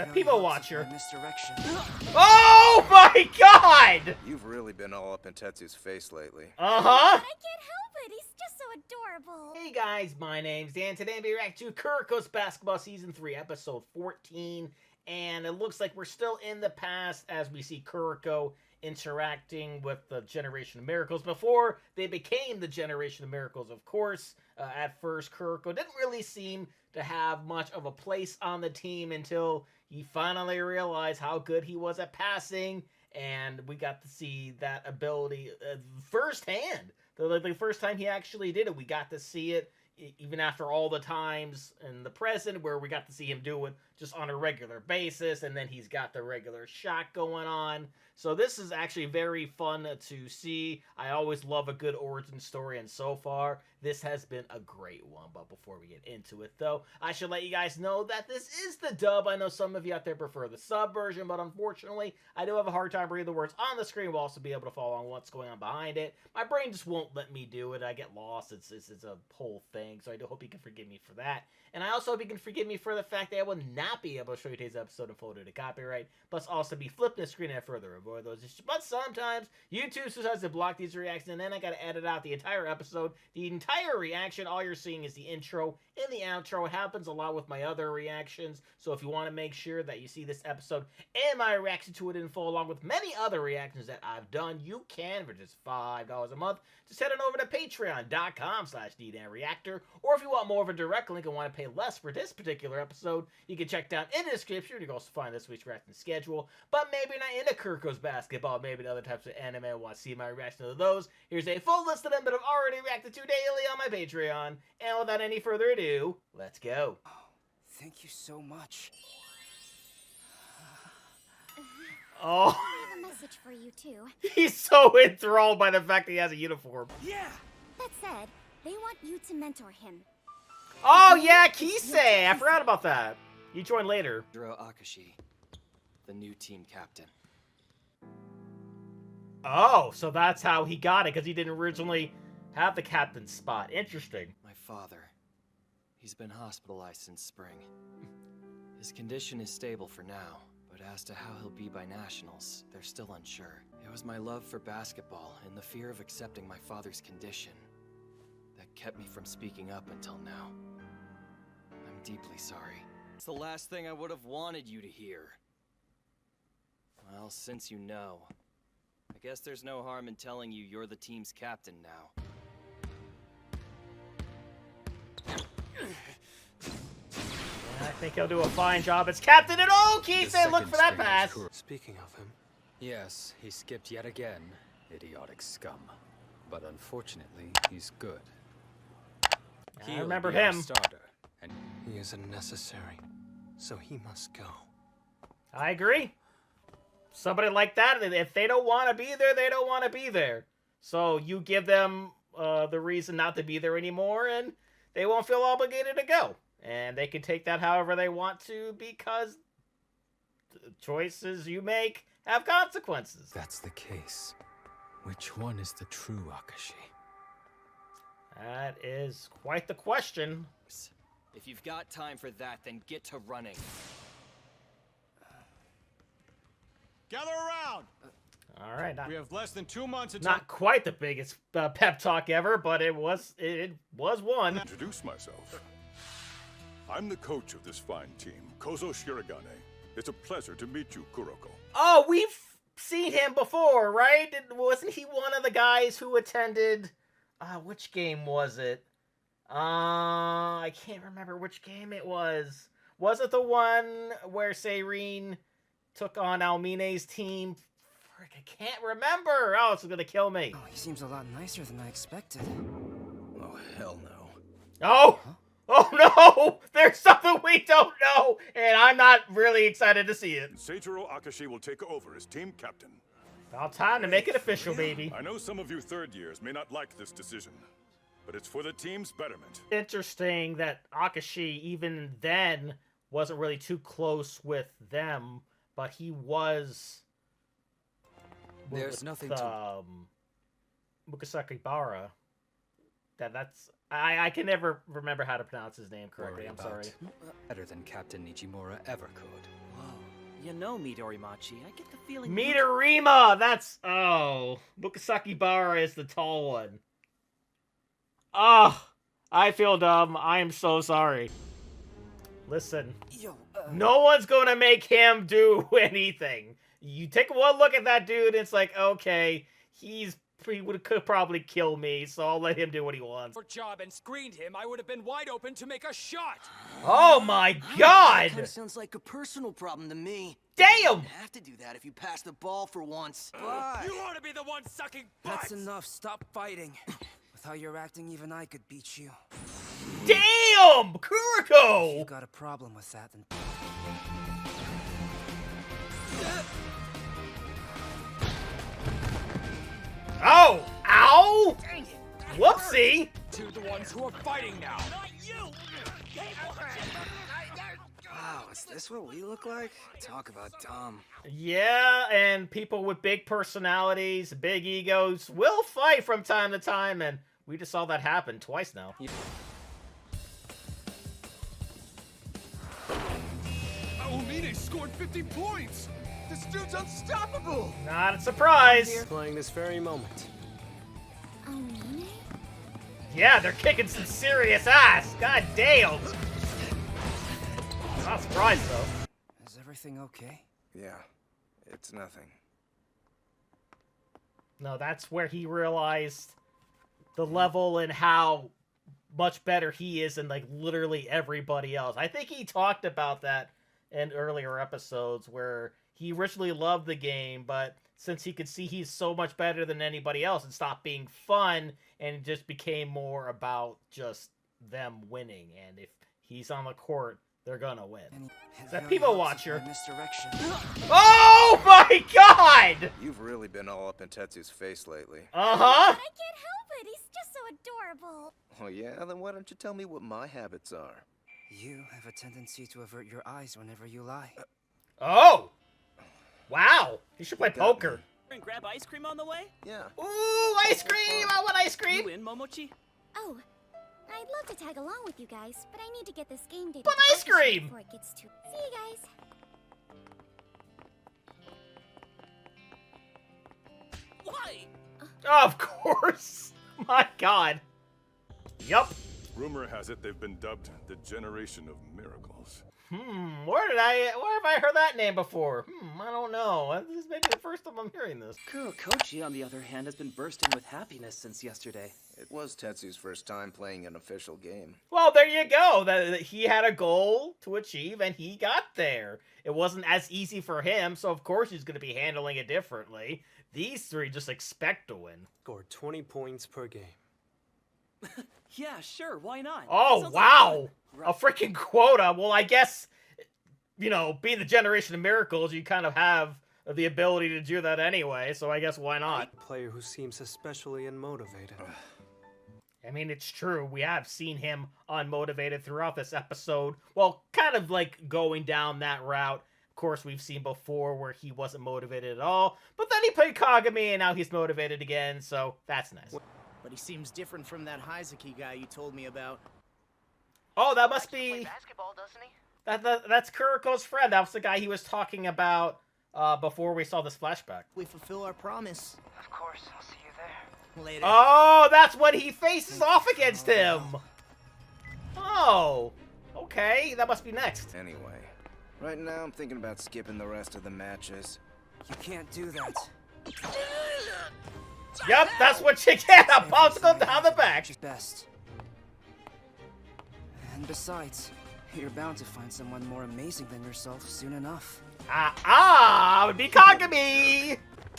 The people watcher. Misdirection. Oh my god! You've really been all up in Tetsu's face lately. Uh-huh. I can't help it. He's just so adorable. Hey guys, my name's Dan. Today I'm reacting to Kuroko Basketball Season 3, Episode 14. And it looks like we're still in the past as we see Kuroko interacting with the Generation of Miracles before they became the Generation of Miracles, of course. At first, Kuroko didn't really seem to have much of a place on the team until he finally realized how good he was at passing, and we got to see that ability firsthand. The first time he actually did it, we got to see it even after all the times in the present where we got to see him do it just on a regular basis, and then he's got the regular shot going on. So this is actually very fun to see. I always love a good origin story, and so far, this has been a great one. But before we get into it, though, I should let you guys know that this is the dub. I know some of you out there prefer the sub version, but unfortunately, I do have a hard time reading the words on the screen. We'll also be able to follow on what's going on behind it. My brain just won't let me do it. I get lost. It's a whole thing, so I do hope you can forgive me for that. And I also hope you can forgive me for the fact that I will not be able to show you today's episode and folder to copyright, plus also be flipping the screen and further avoid those issues. But sometimes YouTube decides to block these reactions, and then I gotta edit out the entire episode, the entire reaction. All you're seeing is the intro and the outro. It happens a lot with my other reactions, so if you want to make sure that you see this episode and my reaction to it in full, along with many other reactions that I've done, you can for just $5 a month. Just head on over to patreon.com/DDanReactor, or if you want more of a direct link and want to pay less for this particular episode, you can check down in the description. You can also find this week's reaction schedule. But maybe you're not into Kuroko's basketball, maybe other types of anime and want to see my reaction to those. Here's a full list of them that I've already reacted to daily on my Patreon. And without any further ado, let's go. Thank you so much. Oh, I have a message for you, too. he's so enthralled by the fact that he has a uniform. Yeah! That said, they want you to mentor him. Oh yeah, Kisei! I forgot about that. You join later. Jujutsu Kaisen, the new team captain. Oh, so that's how he got it, because he didn't originally have the captain's spot. Interesting. My father. He's been hospitalized since spring. His condition is stable for now, but as to how he'll be by nationals, they're still unsure. It was my love for basketball and the fear of accepting my father's condition that kept me from speaking up until now. I'm deeply sorry. It's the last thing I would have wanted you to hear. Well, since you know, I guess there's no harm in telling you you're the team's captain now. I think he'll do a fine job as captain. And oh, Kisei, look for that pass. Speaking of him, yes, he skipped yet again, idiotic scum. But unfortunately, he's good. I remember He'll be our him. Starter, and he is unnecessary, so he must go. I agree. Somebody like that, if they don't want to be there, they don't want to be there. So you give them the reason not to be there anymore, and they won't feel obligated to go. And they can take that however they want to, because the choices you make have consequences. That's the case. Which one is the true Akashi? That is quite the question. If you've got time for that, then get to running. Gather around! All right, We have less than 2 months until... not quite the biggest pep talk ever, but it was one. Introduce myself. I'm the coach of this fine team, Kozo Shirogane. It's a pleasure to meet you, Kuroko. Oh, we've seen him before, right? Wasn't he one of the guys who attended... which game was it? I can't remember which game it was. Was it the one where Seirine took on Almine's team? Frick, I can't remember. Oh, it's gonna kill me. Oh, he seems a lot nicer than I expected. Oh, hell no. Oh! Oh no! There's something we don't know, and I'm not really excited to see it. Seijiro Akashi will take over as team captain. About time to make it official, baby. I know some of you third years may not like this decision, but it's for the team's betterment. Interesting that Akashi, even then, wasn't really too close with them, but he was... There's nothing to... Mukasaki Bara. That's... I can never remember how to pronounce his name correctly. I'm sorry. Better than Captain Nijimura ever could. Whoa. You know, Midorimachi, I get the feeling... Midorima! That's... Oh. Mukasaki Bara is the tall one. Oh. I feel dumb. I am so sorry. Listen. Yo, no one's gonna make him do anything. You take one look at that dude, and it's like, okay, he could probably kill me, so I'll let him do what he wants. For job and screened him, I would have been wide open to make a shot. Oh my god! That sounds like a personal problem to me. Damn! You don't have to do that if you pass the ball for once. But you ought to be the one sucking butts. That's enough. Stop fighting. With how you're acting, even I could beat you. Damn! Kuroko! If you got a problem with that, then... Oh! Ow! Dang it! Whoopsie! To the ones who are fighting now. Not you! Wow, is this what we look like? Talk about dumb. Yeah, and people with big personalities, big egos, will fight from time to time, and we just saw that happen twice now. Aomine scored 50 points! This dude's unstoppable! Not a surprise! Playing this very moment. Aomine? Yeah, they're kicking some serious ass! God damn! Not surprised, though. Is everything okay? Yeah, it's nothing. No, that's where he realized the level and how much better he is than, like, literally everybody else. I think he talked about that in earlier episodes where he originally loved the game, but since he could see he's so much better than anybody else, it stopped being fun and it just became more about just them winning. And if he's on the court, they're gonna win. Is that People Watcher? Misdirection. Oh my god! You've really been all up in Tetsu's face lately. Uh-huh! I can't help it. He's just so adorable. Oh yeah? Then why don't you tell me what my habits are? You have a tendency to avert your eyes whenever you lie. Oh! Wow! You should play You got poker. And grab ice cream on the way? Yeah. Ooh, ice cream! I want ice cream! You in, Momochi? Oh, I'd love to tag along with you guys, but I need to get this game data But to ice Hakusho cream! before it gets too... See you guys. Why? Of course! My god. Yup. Rumor has it they've been dubbed the Generation of Miracles. Where have I heard that name before? I don't know. This is maybe the first time I'm hearing this. Kurokochi, on the other hand, has been bursting with happiness since yesterday. It was Tetsu's first time playing an official game. Well, there you go. That he had a goal to achieve, and he got there. It wasn't as easy for him, so of course he's going to be handling it differently. These three just expect to win. Scored 20 points per game. Yeah, sure, why not? Oh, Sounds wow! like A freaking quota. Well, I guess, you know, being the Generation of Miracles, you kind of have the ability to do that anyway, so I guess why not? A player who seems especially unmotivated. I mean, it's true. We have seen him unmotivated throughout this episode. Well, kind of like going down that route. Of course, we've seen before where he wasn't motivated at all. But then he played Kagami, and now he's motivated again, so that's nice. But he seems different from that Heizaki guy you told me about. Oh, that must be... Basketball, doesn't he? That's Kuroko's friend. That was the guy he was talking about before we saw this flashback. We fulfill our promise. Of course, I'll see you there. Later. Oh, that's when he faces off against him! Oh, okay. That must be next. Anyway, right now I'm thinking about skipping the rest of the matches. You can't do that. Yep, that's what you get. A popsicle down the back. She's best. And besides, you're bound to find someone more amazing than yourself soon enough. Would be Kagami!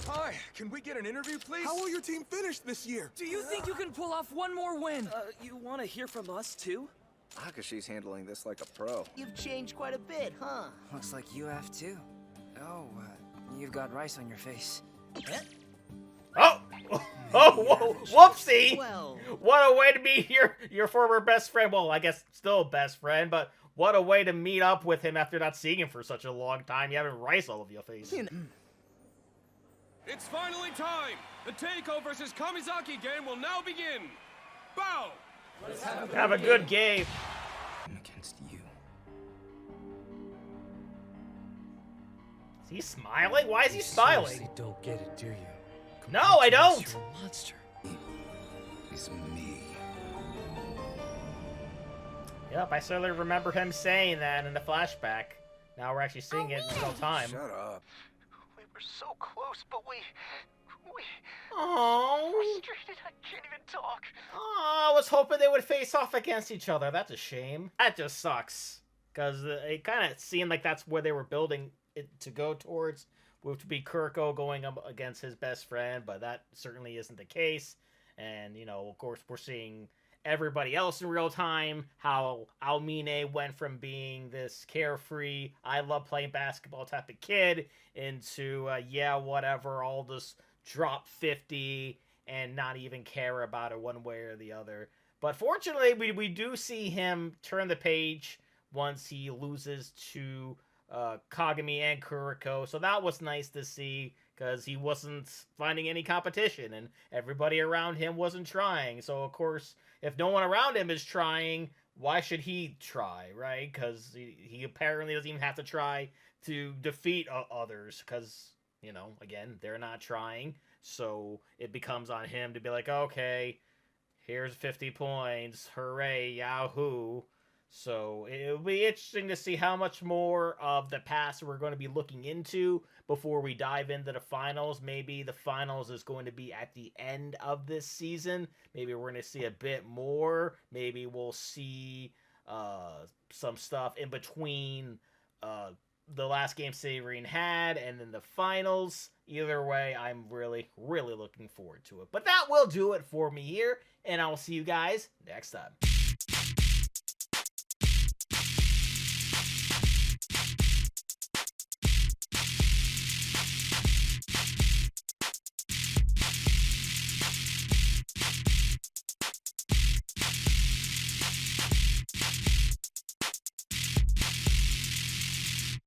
Hi, can we get an interview, please? How will your team finish this year? Do you think you can pull off one more win? You want to hear from us too? Hakushi's handling this like a pro. You've changed quite a bit, huh? Looks like you have too. Oh, you've got rice on your face. Oh! Oh, whoopsie! Well, What a way to meet your former best friend. Well, I guess still best friend, but what a way to meet up with him after not seeing him for such a long time. You having rice all over your face. It's finally time! The Teiko versus Kamizaki game will now begin! Bow! Have a good game. I'm against you. Is he smiling? Why is he smiling? Seriously don't get it, do you? No, I don't! You're a monster. It's me. Yep, I certainly remember him saying that in the flashback. Now we're actually seeing it in real time. Shut up. We were so close, but we Oh. frustrated. I can't even talk. I was hoping they would face off against each other. That's a shame. That just sucks. Because it kind of seemed like that's where they were building it to go towards, which would be Kuroko going up against his best friend, but that certainly isn't the case. And, you know, of course, we're seeing everybody else in real time, how Almine went from being this carefree, I love playing basketball type of kid, into, yeah, whatever, I'll just drop 50 and not even care about it one way or the other. But fortunately, we do see him turn the page once he loses to Kagami and Kuroko. So that was nice to see, because he wasn't finding any competition, and everybody around him wasn't trying. So, of course, if no one around him is trying, why should he try, right? Because he apparently doesn't even have to try to defeat others, because, you know, again, they're not trying. So it becomes on him to be like, okay, here's 50 points, hooray, yahoo. So it'll be interesting to see how much more of the past we're going to be looking into before we dive into the finals. Maybe the finals is going to be at the end of this season. Maybe we're going to see a bit more. Maybe we'll see some stuff in between the last game Saverine had and then the finals. Either way, I'm really, really looking forward to it. But that will do it for me here, and I'll see you guys next time.